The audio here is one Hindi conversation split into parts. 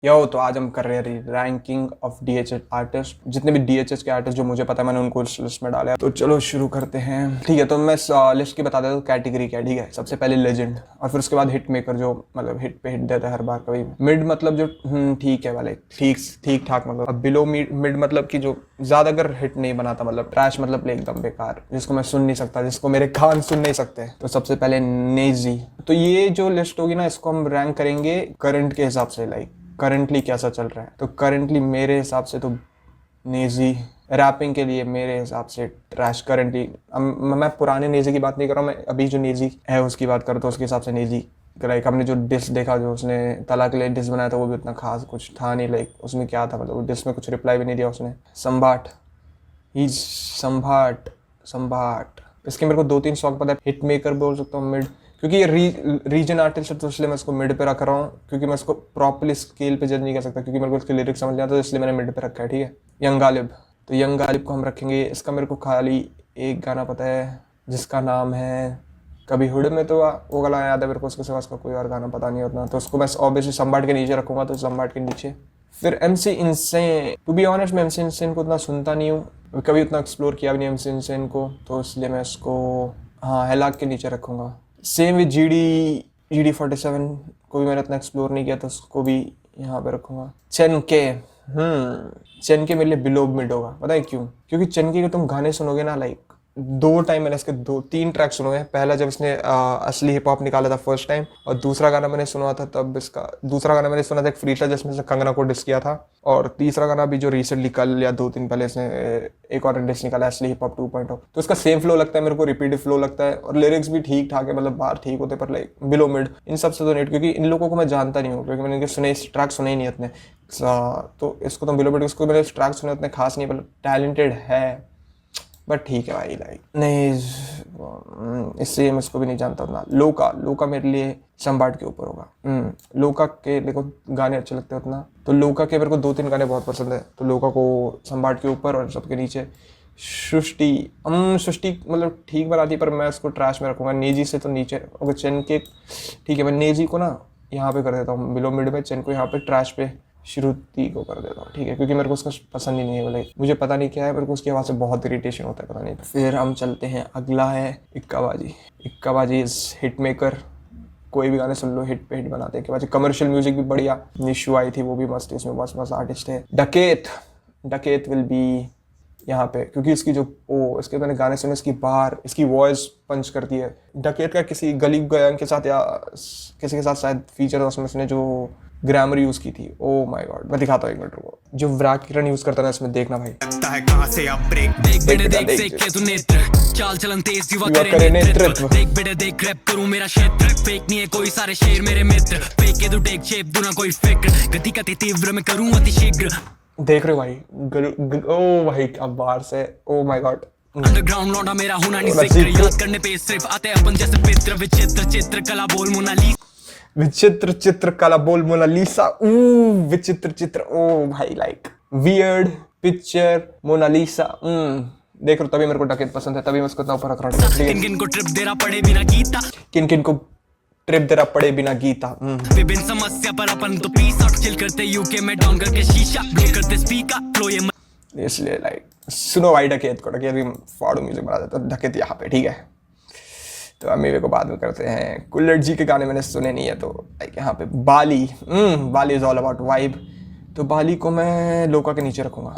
यो तो आज हम कर रहे हैं रैंकिंग ऑफ डीएचएच आर्टिस्ट, जितने भी डीएचएच के आर्टिस्ट जो मुझे पता है मैंने उनको इस लिस्ट में डाला है। तो चलो शुरू करते हैं। ठीक है, तो मैं लिस्ट की बता देता हूँ कैटेगरी क्या है। ठीक है, सबसे पहले लेजेंड, और फिर उसके बाद हिट मेकर जो मतलब हिट पे हिट देता है हर बार कभी। मिड मतलब जो ठीक है वाले, ठीक ठाक मतलब। अब बिलो मिड मतलब कि जो ज्यादा अगर हिट नहीं बनाता, मतलब ट्रैश मतलब एकदम बेकार, जिसको मैं सुन नहीं सकता, जिसको मेरे कान सुन नहीं सकते। तो सबसे पहले नेजी। तो ये जो लिस्ट होगी ना, इसको हम रैंक करेंगे करंट के हिसाब से, लाइक करंटली कैसा चल रहा है। तो करंटली मेरे हिसाब से तो नेजी रैपिंग के लिए मेरे हिसाब से ट्रैश करंटली। मैं पुराने नेजी की बात नहीं कर रहा हूँ, मैं अभी जो नेजी है उसकी बात करूँ तो उसके हिसाब से नेजी। लाइक हमने जो डिस देखा, जो उसने तला के लिए डिस बनाया था, वो भी उतना खास कुछ था नहीं। लाइक उसमें क्या था, मतलब डिस में कुछ रिप्लाई भी नहीं दिया उसने। संभाट ही संभाट संभाट इसके मेरे को 2-3 सॉन्ग पता है। हिट मेकर बोल सकता हूँ मिड, क्योंकि ये रीजन आर्टिस्ट है तो इसलिए मैं इसको मिड पे रख रहा हूँ, क्योंकि मैं इसको प्रॉपरली स्केल पे जज नहीं कर सकता, क्योंकि मेरे को इसके लिरिक्स समझ नहीं आता, तो इसलिए मैंने मिड पे रखा है। ठीक है, यंग गालिब। तो यंग गालिब को हम रखेंगे। इसका मेरे को खाली एक गाना पता है जिसका नाम है कभी हुड में, तो वो गाना याद है मेरे को, उसके सिवा इसका कोई और गाना पता नहीं होता। तो उसको मैं ऑब्वियसली संभाट के नीचे रखूंगा, तो संभाट के नीचे। फिर MC Insane. To be honest मैं MC इनसेन को उतना सुनता नहीं हूँ, कभी उतना एक्सप्लोर किया भी नहीं MC इनसेन को, तो इसलिए मैं इसको हाँ हेलाक के नीचे रखूँगा। सेम विद GD47 को भी मैंने इतना एक्सप्लोर नहीं किया, तो उसको भी यहाँ पे रखूँगा। चेन के मेरे लिए बिलो मिड होगा, पता है क्यों? क्योंकि चेन के तुम गाने सुनोगे ना, लाइक 2 टाइम मैंने इसके 2-3 ट्रैक सुने हैं। पहला जब इसने असली हिप हॉप निकाला था फर्स्ट टाइम, और दूसरा गाना मैंने सुना था तब इसका दूसरा गाना मैंने सुना था एक फ्रीस्टाइल जिसमें से कंगना को डिस किया था, और तीसरा गाना भी जो रिसेंटली कल या 2 दिन पहले इसने एक और डिस निकाला असली हिप हॉप 2.0। तो इसका सेम फ्लो लगता है मेरे को, रिपीटेड फ्लो लगता है, और लिरिक्स भी ठीक ठाक है, मतलब बाहर ठीक होते, पर लाइक बिलो मिड इन सबसे तो नेट, क्योंकि इन लोगों को मैं जानता नहीं हूँ, क्योंकि मैंने इनके सुने ट्रैक सुने ही नहीं इतने। तो इसको तो बिलो मिड, इसको मेरे ट्रैक सुने उतने खास नहीं, मतलब टैलेंटेड है बट ठीक है भाई, लाइक नहीं इससे मैं इसको भी नहीं जानता उतना। लोका मेरे लिए संभाट के ऊपर होगा। लोका के देखो गाने अच्छे लगते हैं उतना, तो लोका के मेरे को 2-3 गाने बहुत पसंद है, तो लोका को संभाट के ऊपर और सबके नीचे। सृष्टि सृष्टि मतलब ठीक बनाती, पर मैं इसको ट्रैश में रखूँगा। नेजी से तो नीचे। ओके, चेन के ठीक है, मैं नेजी को ना यहाँ पे कर देता हूँ बिलो मिड में, चेन को यहाँ पे ट्रैश पे, श्रुति को कर देता हूँ। ठीक है, क्योंकि मेरे को उसका पसंद ही नहीं है, बोले मुझे पता नहीं क्या है, मेरे को उसकी आवाज़ से बहुत इरिटेशन होता है, पता नहीं। फिर हम चलते हैं, अगला है इक्काबाजी इज हिट मेकर। कोई भी गाने सुन लो, हिट पे हिट बनाते हैं इक्काबाजी। कमर्शियल म्यूजिक भी बढ़िया, निशु आई थी वो भी मस्त, इसमें मस्त आर्टिस्ट है। डकेत विल बी यहाँ पे, क्योंकि इसकी जो इसके मैंने गाने सुने, इसकी बाहर इसकी वॉइस पंच करती है। डकेत का किसी गली गयांग के साथ या किसी के साथ शायद फीचर था उसमें, उसने जो ग्रामर यूज की थी, ओ माय गॉड, मैं दिखाता हूँ एक मिनट को। जो व्याकरण यूज करता है इसमें, देखना भाई। कहां से आप ब्रेक देख बेटे देख के तू नेत्र चाल चलन तेज युवा करे नेतृत्व देख बेटे देख रैप करूं मेरा क्षेत्र फेक नहीं है कोई सारे शेर मेरे मित्र फेक के तू टेक शेप दूना कोई फिक्र गति का तीव्र में करूं अति शीघ्र। देख रहे हो भाई, ओ भाई क्या बार से, ओ माय गॉड। अंडरग्राउंड लौंडा मेरा होना नहीं जिक्र याद करने पे सिर्फ आते अपन जैसे पित्र विचित्र चित्र कला बोल मोनालिसा विचित्र चित्र कला बोल मोनालिसा। विचित्र चित्र, ओ भाई लाइक वियर्ड पिक्चर मोनालिसा। देख रहे हो, तभी मेरे को डकेत पसंद है, तभी मैं उसको इतना ऊपर रख रहा हूँ। किन को ट्रिप दे रहा पड़े बिना गीता किन को ट्रिप दे रहा पड़े बिना गीता। विभिन्न समस्या पर अपन तो पीस आउट चिल करते यूके में डाउन करके शीशा ब्लो करते स्पीकर फ्लो ये इसलिए लाइक सुनो भाई डकेत को, डकेत भी फाड़ू म्यूजिक बना देता, डकेत यहाँ पे। ठीक है, तो अमीवे को बाद में करते हैं। कुल्लड़ जी के गाने मैंने सुने नहीं है, तो लाइक यहाँ पे बाली इज ऑल अबाउट वाइब। तो बाली को मैं लोका के नीचे रखूँगा,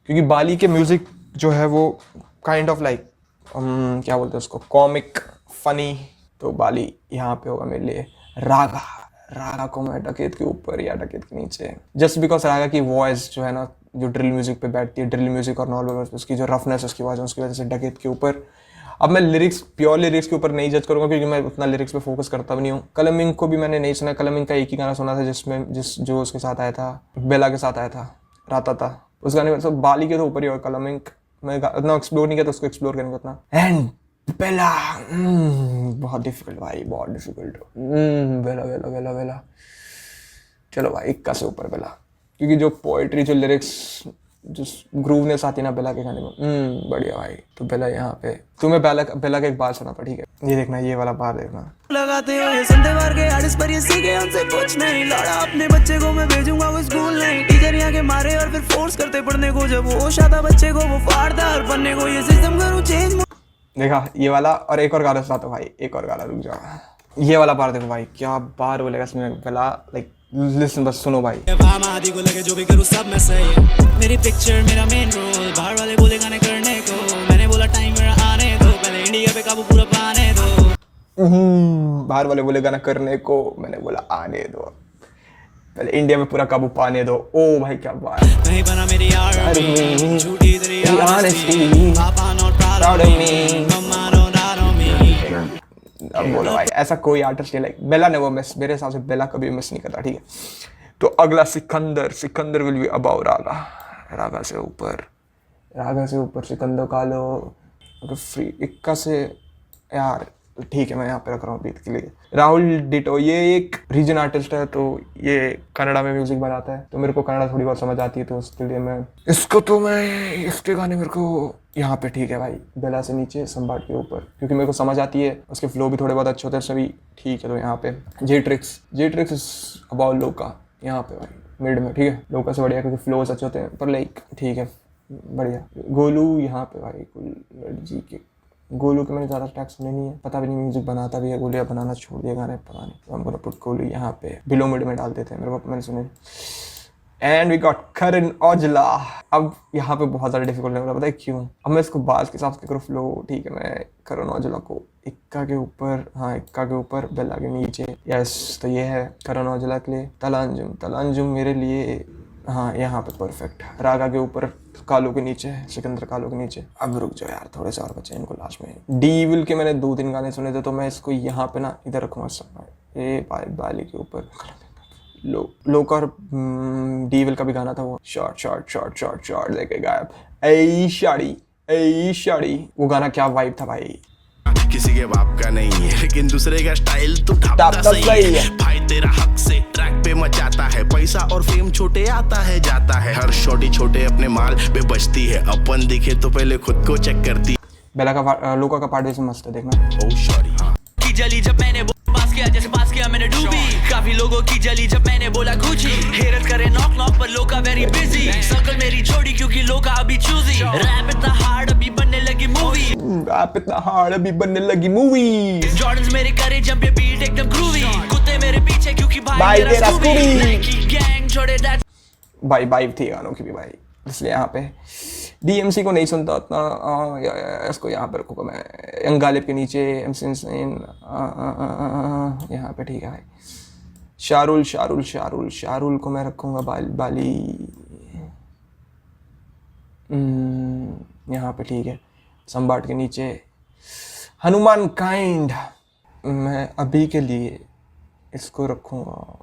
क्योंकि बाली के म्यूजिक जो है वो काइंड ऑफ लाइक क्या बोलते हैं उसको, कॉमिक फनी। तो बाली यहाँ पे होगा मेरे लिए। रागा को मैं डकेत के ऊपर या डकेत के नीचे, जस्ट बिकॉज रागा की वॉइस जो है ना, जो ड्रिल म्यूजिक पे बैठती है, ड्रिल म्यूजिक और नॉर्मल उसकी जो रफनेस उसकी वॉइस है, उसकी वजह से डकेत के ऊपर। अब मैं प्योर लिरिक्स के ऊपर नहीं जज करूंगा, क्योंकि मैं उतना लिरिक्स पे फोकस करता भी नहीं हूँ। कलमिंग को भी मैंने नहीं सुना, कलमिंग का एक ही गाना सुना था जो उसके साथ आया था, बेला के साथ आया था, राता था। उस गाने में सब बाली के तो ऊपर ही होगा। कलमिंग मैं उतना एक्सप्लोर नहीं किया, तो उसको एक्सप्लोर करेंगे उतना। एंड बेला बहुत डिफिकल्ट भाई, बहुत डिफिकल्ट। बेला चलो भाई, इक्का से ऊपर बेला, क्योंकि जो पोएट्री जो लिरिक्स जिस ग्रूवनेस आती ना बेला के गाने में। बढ़िया भाई। तो बेला यहाँ पे तुम्हें बेला का एक बार सुना था, ठीक है, ये देखना, ये वाला बार देखना। लगाते हो ये संडे वार के आर्टिस्ट पर ये सीखे हमसे कुछ नहीं, लड़ा अपने बच्चे को मैं भेजूंगा वो स्कूल नहीं, टीचर यहाँ के मारे और फिर फोर्स करते पढ़ने को, जब होश आता बच्चे को वो फाड़दार बनने को, ये सिस्टम करूँ चेंज। देखा ये वाला, और एक और गाना सुनाता हूँ भाई, एक और गाना, रुक जाओ। ये वाला बार देखो भाई, क्या बार बोलेगा इसमें बेला, लाइक लिसन, बस सुनो भाई। आदि को लगे जो भी करूँ सब मैं सही है, मेरी पिक्चर मेरा मेन रोल, बाहर वाले बोले गाने करने को, मैंने बोला टाइम मेरा आने दो, पहले इंडिया पे काबू पूरा पाने दो। बाहर वाले बोले गाना करने को, मैंने बोला आने दो, पहले इंडिया में पूरा काबू पाने दो। ओ भाई क्या बात, नहीं बना मेरी आर्मी, झूठी तेरी honesty, पापा not proud of me, mamma no doubt on me। अब बोलो भाई, ऐसा कोई आर्टिस्ट नहीं, लाइक बेला ने वो मिस, मेरे हिसाब से बेला कभी मिस नहीं करता, ठीक है। तो अगला सिकंदर विल बी अबाउ रागा से ऊपर सिकंदर का लो, फ्री इक्का से यार, ठीक है, मैं यहाँ पे रख रहा हूँ बीट के लिए। राहुल डिटो, ये एक रीजन आर्टिस्ट है, तो ये कन्नड़ा में म्यूजिक बनाता है, तो मेरे को कन्नड़ा थोड़ी बहुत समझ आती है, तो उसके लिए मैं इसके गाने मेरे को यहाँ पे, ठीक है भाई, बेला से नीचे, संभाट के ऊपर, क्योंकि मेरे को समझ आती है, उसके फ्लो भी थोड़े बहुत अच्छे होते हैं सभी, ठीक है। तो यहाँ पे जेट्रिक्स इज अबाउट लोका, यहाँ पे भाई मिड में, ठीक है, लोका से बढ़िया, क्योंकि फ्लोज अच्छे होते हैं, पर लाइक ठीक है, बढ़िया। गोलू यहाँ पे भाई, जी के गोलू के मैंने ज़्यादा ट्रैक सुने नहीं है, पता भी नहीं म्यूजिक बनाता भी है गोलू या बनाना छोड़ दिया गाने, पता नहीं। तो हमको पुट गोलू यहाँ पे बिलो मिड में डाल देते हैं, मेरे को मैंने सुने। And we got Karan Aujla. अब यहाँ पे बहुत ज़्यादा डिफिकल्ट लग रहा है, पता है क्यों? अब मैं इसको बाज के हिसाब से करूँ फ्लो, ठीक है, मैं करण औजला को इक्का के ऊपर, हाँ इक्का के ऊपर, बेला के नीचे, यस। तो ये है करण औजला के लिए तलांजुम मेरे लिए, हाँ यहाँ पे परफेक्ट। रागा के ऊपर, कालो के नीचे, सिकंदर कालो के नीचे। अब रुक जाओ यार, थोड़े से और बचे इनको लास्ट में। डीविल के मैंने 2-3 गाने सुने थे, तो मैं इसको यहाँ पे ना इधर रखूँगा सब, ये बाली के ऊपर। लोक और डीविल का भी गाना था वो, शॉर्ट लेके गायब, ऐ शाड़ी, वो गाना क्या वाइब था भाई। किसी के बाप का नहीं है, लेकिन दूसरे का स्टाइल तो ढापता सही है। भाई तेरा हक से ट्रैक पे मचाता है, पैसा और फेम छोटे आता है जाता है, हर छोटे अपने माल पे बचती है, अपन दिखे तो पहले खुद को चेक करती। बेला का लोका का पार्ट भी मस्त है, देखना। ओ सॉरी की जली जब मैंने पास किया, जैसे पास किया मैंने डूबी, काफी लोगों की जली जब मैंने बोला गुची, हेरत करे नॉक पर लोका वेरी बिजी, सर्कल मेरी छोड़ी क्योंकि लोका अभी चूजी, रैप इतना हार्ड अभी बनने लगी मूवी, जॉर्डन्स मेरे करे जंप पे बीट एकदम ग्रूवी, कुत्ते मेरे पीछे क्योंकि भाई तेरा स्कूबी, गैंग छोड़े दैट भाई वाइब थी गानों की भी भाई, इसलिए यहाँ पे DMC को नहीं सुनता उतना, इसको यहाँ पे रखूँगा मैं, यंग गालिब के नीचे, MC इंसान यहाँ पे, ठीक है भाई। शारुल को मैं रखूँगा बाली यहाँ पे, ठीक है। संबाट के नीचे हनुमान काइंड, मैं अभी के लिए इसको रखूँगा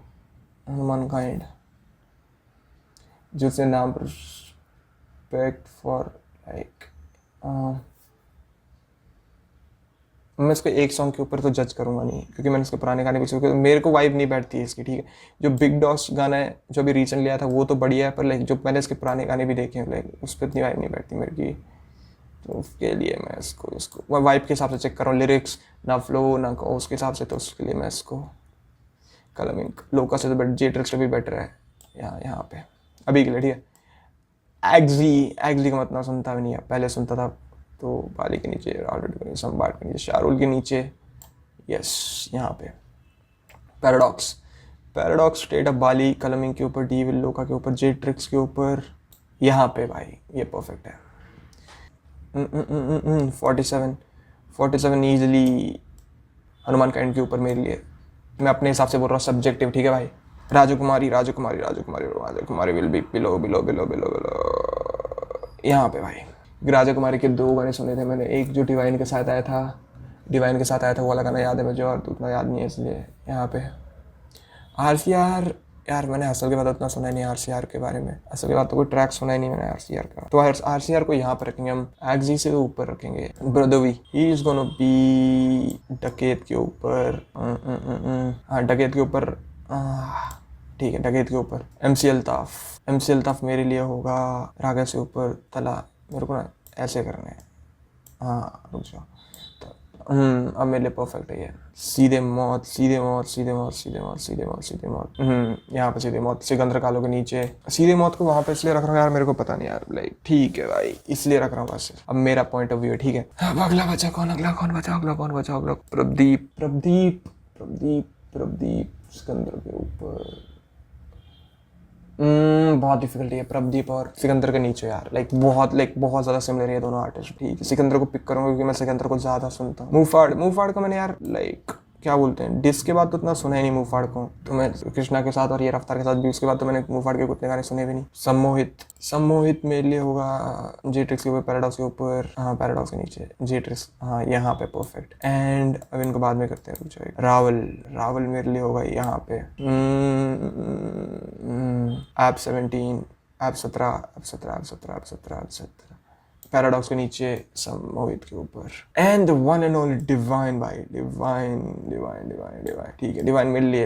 हनुमान काइंड, जिससे नाम respect for like मैं इसको एक सॉन्ग के ऊपर तो जज करूंगा नहीं, क्योंकि मैंने इसके पुराने गाने भी सुने, मेरे को वाइब नहीं बैठती है इसकी, ठीक है। जो बिग डॉस गाना है जो अभी रिसेंटली आया था वो तो बढ़िया है, पर लाइक जो मैंने इसके पुराने गाने भी देखे हैं, लाइक उस पर इतनी वाइब नहीं बैठती मेरे की, तो उसके लिए मैं इसको वाइब के हिसाब से चेक कर रहा हूँ, लिरिक्स ना फ्लो ना उसके हिसाब से, तो उसके लिए मैं इसको कलमिंग लोका से तो जेट्रिक्स भी बेटर है यहाँ पे अभी के लिए, ठीक है। एग्जी का मतलब सुनता भी नहीं है, पहले सुनता था, तो बाली के नीचे, ऑलरेडी संबाट के नीचे, शारुल के नीचे, यस यहाँ पे। पैराडॉक्स स्टेट ऑफ बाली, कलमिंग के ऊपर, डीविल लोका के ऊपर, जेट्रिक्स के ऊपर, यहाँ पे भाई ये परफेक्ट है। 47 ईजिली हनुमान काइंड के ऊपर मेरे लिए, मैं अपने हिसाब से बोल रहा हूँ, सब्जेक्टिव, ठीक है भाई। राजकुमारी विल बी बिलो यहाँ पे भाई। राजकुमारी के 2 गाने सुने थे मैंने, एक जो डिवाइन के साथ आया था वो वाला गाना याद है मुझे, और उतना याद नहीं है, इसलिए यहाँ पे। RCR यार मैंने हसल के बाद उतना सुना ही नहीं RCR के बारे में, हसल के बाद तो कोई ट्रैक सुना ही नहीं मैंने RCR का, तो RCR को यहाँ पर रखेंगे हम, एग्जी से ऊपर रखेंगे ब्रदवी, ही इज गोना बी डकैत के ऊपर, हाँ डकैत के ऊपर ठीक है डकैत के ऊपर। MC अल्ताफ मेरे लिए होगा रागा से ऊपर तला। मेरे को ना ऐसे करने हैं, हाँ रुक जाओ। अब मेरे लिए परफेक्ट है ये। सीधे मौत। यहाँ पे सीधे मौत सिकंदर कालो के नीचे। सीधे मौत को वहां पे इसलिए रख रहा हूँ यार, मेरे को पता नहीं यार, लाइक ठीक है भाई इसलिए रख रहा हूँ बस। अब मेरा पॉइंट ऑफ व्यू है, ठीक है। अब अगला बचा कौन? अगला प्रदीप सिकंदर के ऊपर। बहुत डिफिकल्ट है प्रदीप और सिकंदर के नीचे यार, लाइक बहुत ज्यादा सिमिलर है दोनों आर्टिस्ट। ठीक है सिकंदर को पिक करूंगा क्योंकि मैं सिकंदर को ज्यादा सुनता हूँ। मुंह फाड़ को मैंने यार लाइक क्या बोलते हैं डिस के बाद तो उतना सुना ही नहीं मुंह फाड़ को। तो मैं कृष्णा के साथ और ये रफ्तार के साथ भी, उसके बाद तो मैंने मुंह फाड़ के उतने गाने सुने भी नहीं। सम्मोहित मेरे लिए होगा जेट्रिक्स के ऊपर, पैराडॉक्स के ऊपर, हाँ पैराडॉक्स के नीचे जेट्रिक्स, हाँ यहाँ पे परफेक्ट। एंड अब इनको बाद में करते हैं कुछ। रावल मेरे लिए होगा यहाँ पे। ऐप 17 पैराडॉक्स के नीचे, सम्मोहित के ऊपर। And the one and only divine भाई, डिवाइन। ठीक है डिवाइन मेरे लिए,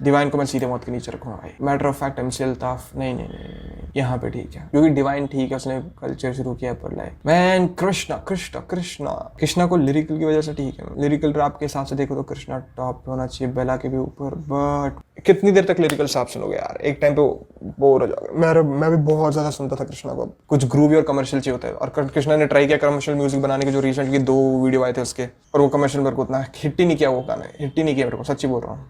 डिवाइन को मैं सीधे मौत के नीचे रखूंगा भाई। Matter of fact MC Altaf नहीं यहाँ पे ठीक है क्योंकि डिवाइन ठीक है, उसने कल्चर शुरू किया पर लाइक मैन कृष्णा को लिरिकल की वजह से ठीक है। लिरिकल रैप के हिसाब से देखो तो कृष्णा टॉप पे होना चाहिए, बेला के भी ऊपर। बट कितनी देर तक लिरिकल रैप सुनोगे यार, एक टाइम पे बोर हो जाओगे। मैं भी बहुत ज्यादा सुनता था कृष्णा को। कुछ ग्रूवी और कमर्शियल चाहिए होता है, और कृष्णा ने ट्राई किया कमर्शियल म्यूजिक बनाने के, जो रिसेंटली 2 वीडियो आए थे उसके, और वो कमर्शियल मेरे को उतना हिट ही नहीं किया। वो गाना हिट ही नहीं किया मेरे को, सच्ची बोल रहा हूँ।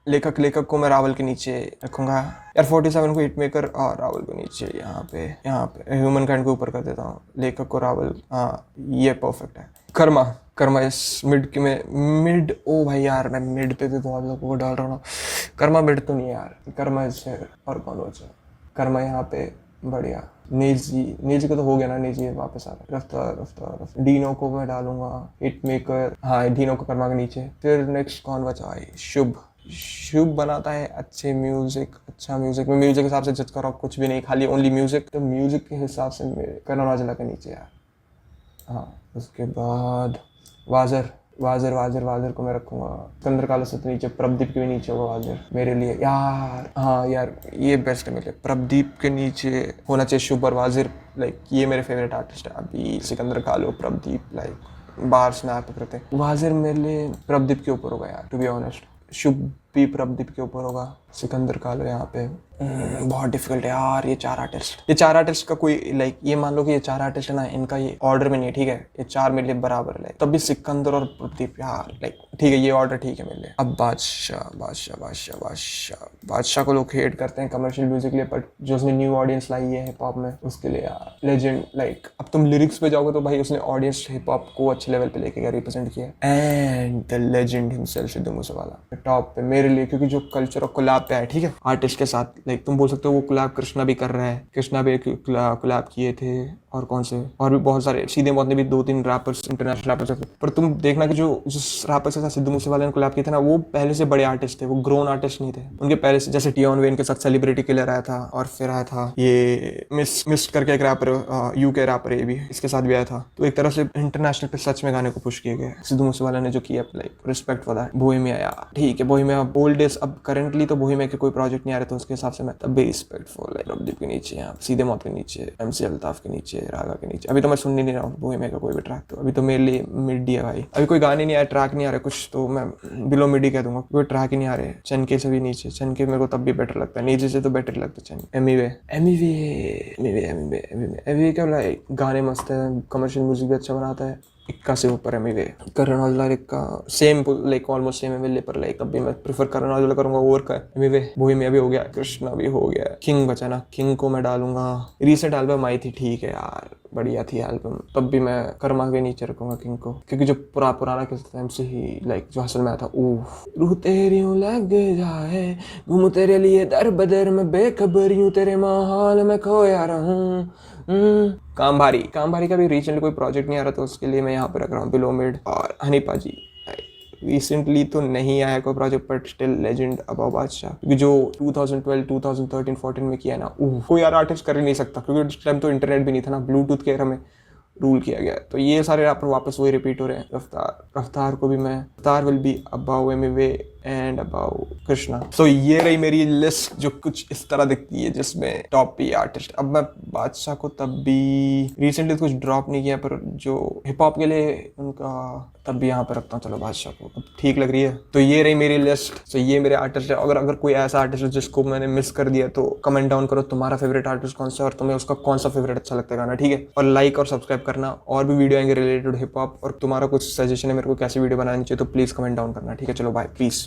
लेखक को मैं रावल के नीचे रखूंगा यार। 47 को हिटमेकर और रावल को नीचे यहाँ पे ह्यूमन काइंड को ऊपर कर देता हूँ। लेखक को रावल, हाँ ये परफेक्ट है। कर्मा इस मिड ओ भाई यार, मैं मिड पे भी बहुत लोगों को डाल रहा हूँ। कर्मा मिड तो नहीं यार, कर्मा इससे और कौन बचा? कर्मा यहाँ पे बढ़िया। नेजी को तो हो गया ना, नेजी वापस आ रहा है। रफ्तार डीनो को मैं डालूंगा हिटमेकर, हाँ डीनो को कर्मा के नीचे। फिर नेक्स्ट कौन बचा है? शुभ बनाता है अच्छा म्यूजिक में म्यूजिक के हिसाब से जज करो, कुछ भी नहीं, खाली ओनली म्यूजिक। तो म्यूजिक के हिसाब से करण औजला के नीचे यार। हाँ उसके बाद वाजर को मैं रखूंगा सिकंदर कालो से नीचे। प्रदीप के भी नीचे होगा वाजर मेरे लिए यार। हाँ यार ये बेस्ट है मेरे लिए। प्रदीप के नीचे होना चाहिए शुभ और वाजर, लाइक ये मेरे फेवरेट आर्टिस्ट है अभी। सिकंदर कालो, प्रदीप, लाइक बाहर स्नैप करते हैं। वाजर मेरे लिए प्रदीप के ऊपर होगा यार, टू बी ऑनेस्ट। शुभ भी प्रदीप के ऊपर होगा। सिकंदर कालो यहाँ पे बहुत डिफिकल्ट है यार। ये चार आर्टिस्ट का कोई लाइक, ये मान लो कि ये 4 आर्टिस्ट है ना, इनका ये ऑर्डर में नहीं है, ठीक है। ये 4 मेरे लिए बराबर है, तब भी सिकंदर और प्रदीप यार लाइक ठीक है, ये ऑर्डर ठीक है मेरे लिए। अब बादशाह को लोग हेट करते हैं कमर्शियल म्यूजिक के लिए, बट जो उसने न्यू ऑडियंस लाई है हिप हॉप में, उसके लिए यार लेजेंड। लाइक अब तुम लिरिक्स पे जाओगे तो भाई उसने ऑडियंस हिप हॉप को अच्छे लेवल पे लेके गया, रिप्रेजेंट किया। And the legend himself Sidhu Moosewala top पे मेरे लिए, क्योंकि जो कल्चर और कोलैब पे है, ठीक है, आर्टिस्ट के साथ। लाइक तुम बोल सकते हो वो कोलैब कृष्णा भी कर रहा है, कृष्णा भी कोलैब किए थे, और कौन से और भी बहुत सारे। सीधे मौत ने भी 2-3 रैपर्स, इंटरनेशनल रैपर्स। पर तुम देखना कि जो जिस रैपर्स के साथ सिद्धू मूसेवाला ने कोलैब किए थे ना, वो पहले से बड़े आर्टिस्ट थे, वो ग्रोन आर्टिस्ट नहीं थे। उनके पहले से, जैसे टियोन वेन के साथ सेलिब्रिटी किलर आया था, और फिर आया था ये मिस करके एक रैपर, यूके रैपर, ये भी इसके साथ भी आया था। तो एक तरह से इंटरनेशनल पे सच में गाने को पुश किए गए सिद्धू मूसेवाला ने जो किया, like respect for that. Bohemia यार ठीक है, बोहेमिया ओल्ड डेज। अब करेंटली तो बोहेमिया के कोई प्रोजेक्ट नहीं आ रहे, तो उसके हिसाब से मैं तब भी रिस्पेक्टफुल। लाइक प्रदीप के नीचे, यहाँ सीधे मौत के नीचे, MC अल्ताफ के नीचे, रागा के नीचे। अभी तो मैं सुन नहीं रहा हूँ बोहेमिया का कोई भी ट्रैक, तो अभी तो मेरे लिए मिड है भाई। अभी कोई गाने नहीं आया, ट्रैक नहीं आ रहा कुछ, तो मैं बिलो मिड ही कह दूंगा, कोई ट्रैक ही नहीं आ रहे। चनके से भी नीचे, चनके मेरे को तब भी बेटर लगता है, नीचे से तो बेटर लगता है चनके। एमीवे क्या लाइक गाने मस्त है, कमर्शियल म्यूजिक भी अच्छा बनाता है। 21 से ऊपर एमीवे। करण औजला का same, like almost same Emiway, पर लाइक अभी मैं प्रेफर करण औजला करूंगा ओवर का एमीवे। बोहेमिया भी हो गया, कृष्णा भी हो गया, किंग बचा ना, किंग को मैं डालूंगा। रिसेंट एल्बम आई थी, ठीक है यार बढ़िया थी एल्बम, तब भी मैं कर्मा के नीचे रखूंगा किंग को, क्योंकि जो पुराना किस टाइम से ही लाइक जो हसल में आया था, रूह तेरी यूं लग जाए, घूमूं तेरे लिए दर बदर में, बेखबर यूं तेरे माहौल में खोया रहूं। काम भारी का भी रिसेंटली कोई प्रोजेक्ट नहीं आ रहा, तो उसके लिए मैं यहाँ पे रख रहा हूँ बिलो मिड। और हनी पाजी रिसेंटली तो नहीं आया कोई project, but still legend above बादशाह, क्योंकि जो 2012, 2013, 14 में किया ना, कोई यार आर्टिस्ट कर ही नहीं सकता, क्योंकि उस टाइम तो इंटरनेट भी नहीं था ना, ब्लूटूथ के एरा में रूल किया गया। तो ये सारे रैपर वापस वही रिपीट हो रहे हैं। रफ्तार को भी मैं, Raftaar will be above Emiway and about Krishna. So ये रही मेरी लिस्ट जो कुछ इस तरह दिखती है, जिसमें टॉप पी आर्टिस्ट। अब मैं बादशाह को तब भी रिसेंटली कुछ ड्रॉप नहीं किया, पर जो हिप हॉप के लिए उनका तब भी यहाँ पे रखता हूँ। चलो बादशाह को अब ठीक लग रही है। तो ये रही मेरी लिस्ट। तो ये मेरे आर्टिस्ट है। अगर कोई ऐसा आर्टिस्ट है जिसको मैंने मिस कर दिया तो कमेंट डाउन करो तुम्हारा फेवरेट आर्टिस्ट कौन सा है और तुम्हें उसका कौन सा फेवरेट अच्छा लगता है गाना, ठीक है। और लाइक और सब्सक्राइब करना, और भी वीडियो आएंगे रिलेटेड हिप हॉप। और तुम्हारा कुछ सजेशन है मेरे को कैसी वीडियो बनानी चाहिए तो प्लीज कमेंट डाउन करना, ठीक है। चलो बाय, पीस।